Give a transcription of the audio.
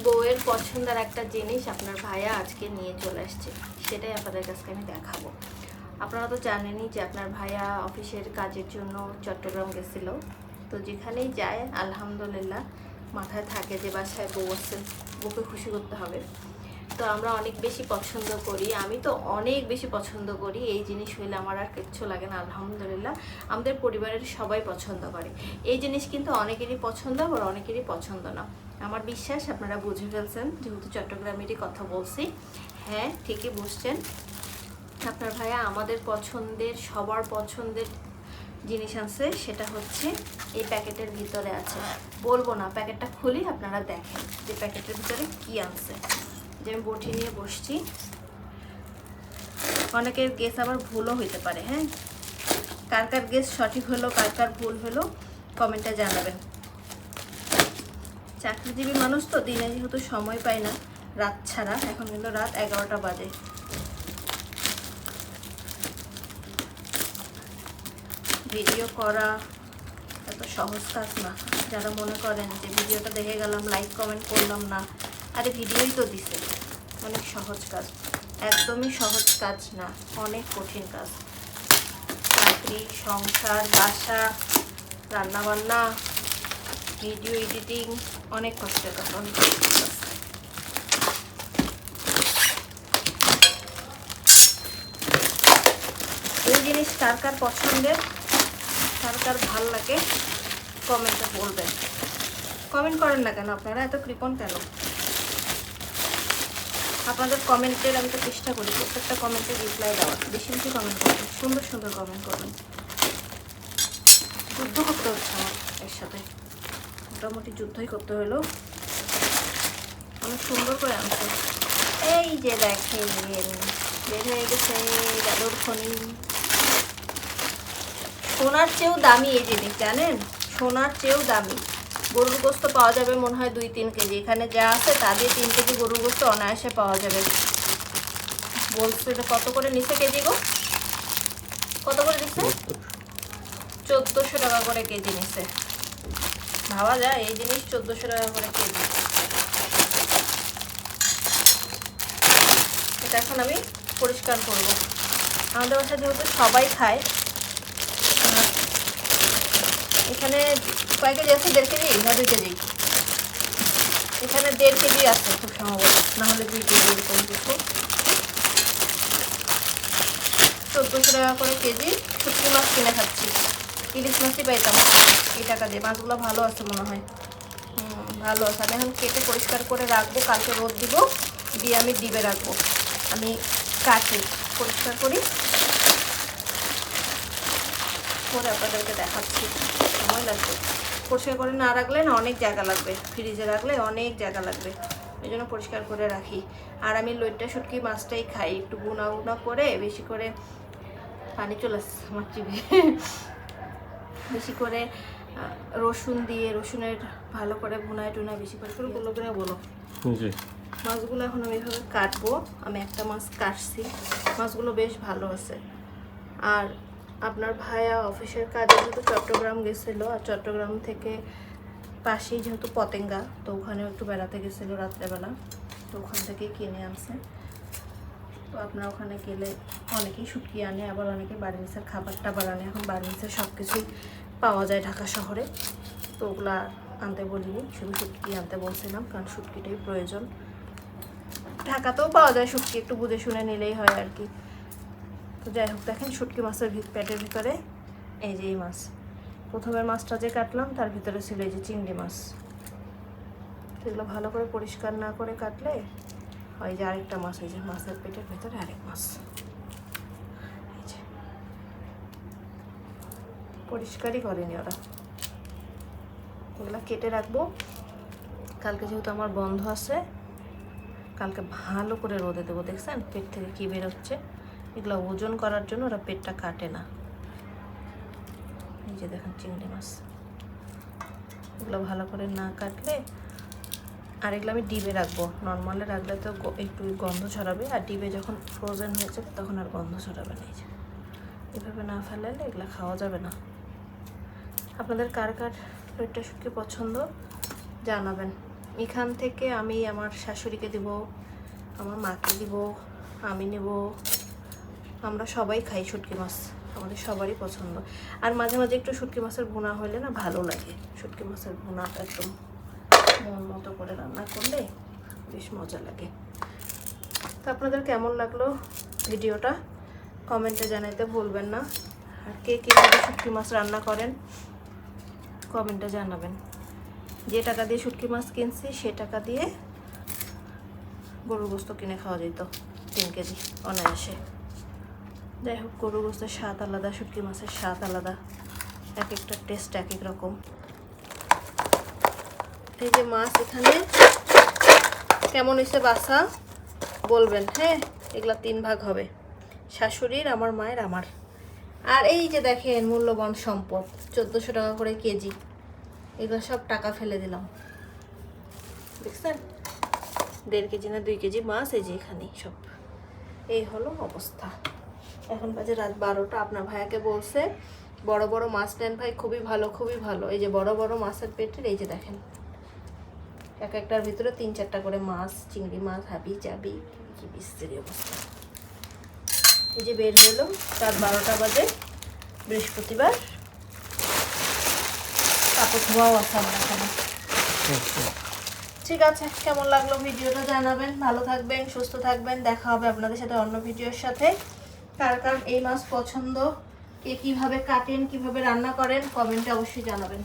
বউয়ের পছন্দের একটা জিনিস আপনার ভাইয়া আজকে নিয়ে চলে আসছে, সেটাই আপনাদের কাছে আমি দেখাবো। আপনারা তো জানেনই যে আপনার ভাইয়া অফিসের কাজের জন্য চট্টগ্রাম গেছিল। তো যেখানেই যায় আলহামদুলিল্লাহ মাথায় থাকে যে বাসায় বউ আছে, বউকে খুশি করতে হবে। তো আমরা অনেক বেশি পছন্দ করি, আমি তো অনেক বেশি পছন্দ করি। এই জিনিস হইলে আমার আর কিচ্ছু লাগে না আলহামদুলিল্লাহ। আমাদের পরিবারের সবাই পছন্দ করে এই জিনিস, কিন্তু অনেকেরই পছন্দ আবার অনেকেরই পছন্দ না। আমার বিশ্বাস আপনারা বুঝে ফেলছেন, যেহেতু চট্টগ্রামেরই কথা বলছি। হ্যাঁ, ঠিকই বুঝছেন। আপনার ভাইয়া আমাদের পছন্দের, সবার পছন্দের জিনিস আছে, সেটা হচ্ছে এই প্যাকেটের ভিতরে আছে। বলবো না, প্যাকেটটা খুলি আপনারা দেখেন যে প্যাকেটের ভিতরে কি আছে। যে আমি বটি নিয়ে বসছি, অনেকের গেস আবার ভুলও হইতে পারে। হ্যাঁ, কার কার গেস সঠিক হলো, কার কার ভুল হলো কমেন্টে জানাবেন। চাকরিজীবী মানুষ তো, দিনে যেহেতু সময় পাই না রাত ছাড়া। এখন কিন্তু রাত 11টা বাজে। ভিডিও করা এত সহজ কাজ না। যারা মনে করেন যে ভিডিওটা দেখে গেলাম, লাইক কমেন্ট করলাম না, আরে ভিডিওই তো দিছে। অনেক সহজ কাজ, একদমই সহজ কাজ না, অনেক কঠিন কাজ। চাকরি, সংসার, বাসা, রান্নাবান্না, ভিডিও এডিটিং অনেক কষ্টের কাজ, অনেক কষ্টের কাজ। এই জিনিস কার কার পছন্দের, কার কার ভাল লাগে কমেন্টে বলবেন। কমেন্ট করেন না কেন আপনারা, এত কৃপণ কেন? আপনাদের কমেন্টের আমি তো চেষ্টা করি প্রত্যেকটা কমেন্টে রিপ্লাই দেওয়ার। বেশি বেশি কমেন্ট করবেন, সুন্দর সুন্দর কমেন্ট করবেন। যুদ্ধ করতে হচ্ছে আমার এর সাথে, মোটামুটি যুদ্ধই করতে হলো। অনেক সুন্দর করে আনছে। এই যে দেখেন বের হয়ে গেছে জাদুর খনি। সোনার চেয়েও দামি এই জিনিস, জানেন? সোনার চেয়েও দামি। গরুর গোস্ত পাওয়া যাবে মনে হয় 2-3 কেজি। এখানে যা আছে তা দিয়ে 3 কেজি গরুর গোস্ত অনায়াসে পাওয়া যাবে। বলছে কত করে নিছে কেজি গো? কত করে দিচ্ছে? 1400 টাকা করে কেজি নিছে। ভাবা যায় এই জিনিস 1400 টাকা করে কেজি। এটা এখন আমি পরিষ্কার করব। আমাদের বাসায় যেহেতু সবাই খায়, এখানে কয় কেজি আছে? 1.5 কেজি না 2 কেজি? এখানে 1.5 কেজি আছে খুব সম্ভবত, না হলে 2 কেজি এরকম কিছু। 1400 টাকা করে কেজি শুটকি মাছ কিনে খাচ্ছি। ইলিশ মাছই পাইতাম এই টাকা দিয়ে। মাছগুলো ভালো আছে মনে হয়। ভালো আছে। আমি এখন কেটে পরিষ্কার করে রাখবো, কালকে রোদ দিব, দিয়ে আমি ডিবে রাখবো। আমি কাটি, পরিষ্কার করি, করে আপনাদেরকে দেখাচ্ছি। সময় লাগবে, পরিষ্কার করে না রাখলে না অনেক জায়গা লাগবে, ফ্রিজে রাখলে অনেক জায়গা লাগবে, এই জন্য পরিষ্কার করে রাখি। আর আমি লইট্টা শুটকি মাছটাই খাই, একটু গুনা গুনা করে, বেশি করে পানি চলে আসছে আমার চিবে, বেশি করে রসুন দিয়ে, রসুনের ভালো করে ভুনায় টুনায় বেশি করে শুরু করলো করে বলো। মাছগুলো এখন আমি এভাবে কাটবো। আমি একটা মাছ কাটছি, মাছগুলো বেশ ভালো আছে। আর আপনার ভাইয়া অফিসের কাজে যেহেতু চট্টগ্রাম গেছিলো, আর চট্টগ্রাম থেকে পাশেই যেহেতু পতেঙ্গা, তো ওখানে একটু বেড়াতে গেছিলো রাত্রেবেলা, তো ওখান থেকেই কিনে আনছে। তো আপনার ওখানে গেলে অনেকেই শুটকি আনে, আবার অনেকে বাড়ি নিচের খাবার টাবার আনে। এখন বাড়ি নিচের সব কিছুই পাওয়া যায় ঢাকা শহরে, তো ওগুলা আনতে বলিনি, শুধু শুটকি আনতে বলছিলাম, কারণ শুটকিটাই প্রয়োজন। ঢাকাতেও পাওয়া যায় শুটকি, একটু বুঝে শুনে নিলেই হয় আর কি। তো যাই হোক, দেখেন শুটকি মাছের পেটের ভিতরে এই যে এই মাছ, প্রথমের মাছটা যে কাটলাম তার ভিতরে ছিল এই যে চিংড়ি মাছ। সেগুলো ভালো করে পরিষ্কার না করে কাটলে হয় যে আরেকটা মাছ, এই যে মাছের পেটের ভিতরে আরেক মাছ, এই যে পরিষ্কারই করেনি ওরা। এগুলো কেটে রাখবো, কালকে যেহেতু আমার বন্ধ আছে, কালকে ভালো করে রোদে দেবো। দেখছেন পেট থেকে কী বেরোচ্ছে? এগুলো ওজন করার জন্য ওরা পেটটা কাটে না। এই যে দেখেন চিংড়ি মাছ, এগুলো ভালো করে না কাটলে। আর এগুলো আমি ডিবে রাখবো, নর্মালে রাখলে তো একটু গন্ধ ছড়াবে, আর ডিবে যখন ফ্রোজেন হয়ে যাবে তখন আর গন্ধ ছড়াবে না। এই যে এভাবে না ফেলালে এগুলো খাওয়া যাবে না। আপনাদের কার কার পেটটা শুটকি পছন্দ জানাবেন। এখান থেকে আমি আমার শাশুড়িকে দিব, আমার মাকে দিব, আমি নেব। আমরা সবাই খাই শুটকি মাছ, আমাদের সবারই পছন্দ। আর মাঝে মাঝে একটু শুটকি মাছের ভুনা হলে না ভালো লাগে। শুটকি মাছের ভুনাটা একদম মন মতো করে রান্না করলে বেশ মজা লাগে। তো আপনাদের কেমন লাগলো ভিডিওটা কমেন্টে জানাইতে ভুলবেন না। আর কে কীভাবে শুটকি মাছ রান্না করেন কমেন্টে জানাবেন। যে টাকা দিয়ে শুটকি মাছ কিনছি সে টাকা দিয়ে গরুর গোস্ত কিনে খাওয়া যেত 3 কেজি অনায়াসে। যাই হোক, গরুর গোস্তের স্বাদ আলাদা, শুটকি মাছের স্বাদ আলাদা, এক একটা টেস্ট এক এক রকম। এই যে মাছ এখানে কেমন হয়েছে বাসা বলবেন। হ্যাঁ, এগুলা 3 ভাগ হবে, শাশুড়ির, আমার মায়ের, আমার। আর এই যে দেখেন মূল্যবান সম্পদ 1400 টাকা করে কেজি, এগুলো সব টাকা ফেলে দিলাম। দেখছেন 1.5 কেজি না 2 কেজি মাছ এই যে এখানে সব। এই হলো অবস্থা। এখন বাজে রাত 12টা। আপনার ভাইয়াকে বলছে বড় বড় মাছ নেন ভাই, খুবই ভালো খুবই ভালো। এই যে বড় বড় মাছের পেটের এই যে দেখেন এক একটার ভিতরে 3-4টা করে মাছ, চিংড়ি মাছ, হাবি জাবি, কি বিশ্রী অবস্থা। এই যে বের হলো রাত 12টা বাজে, বৃহস্পতিবার। কাপড় ধোয়াও আছে আমার এখানে। ঠিক আছে, কেমন লাগলো ভিডিওটা জানাবেন। ভালো থাকবেন, সুস্থ থাকবেন। দেখা হবে আপনাদের সাথে অন্য ভিডিওর সাথে। কার কার এই মাছ পছন্দ, কে কীভাবে কাটেন, কীভাবে রান্না করেন কমেন্টে অবশ্যই জানাবেন।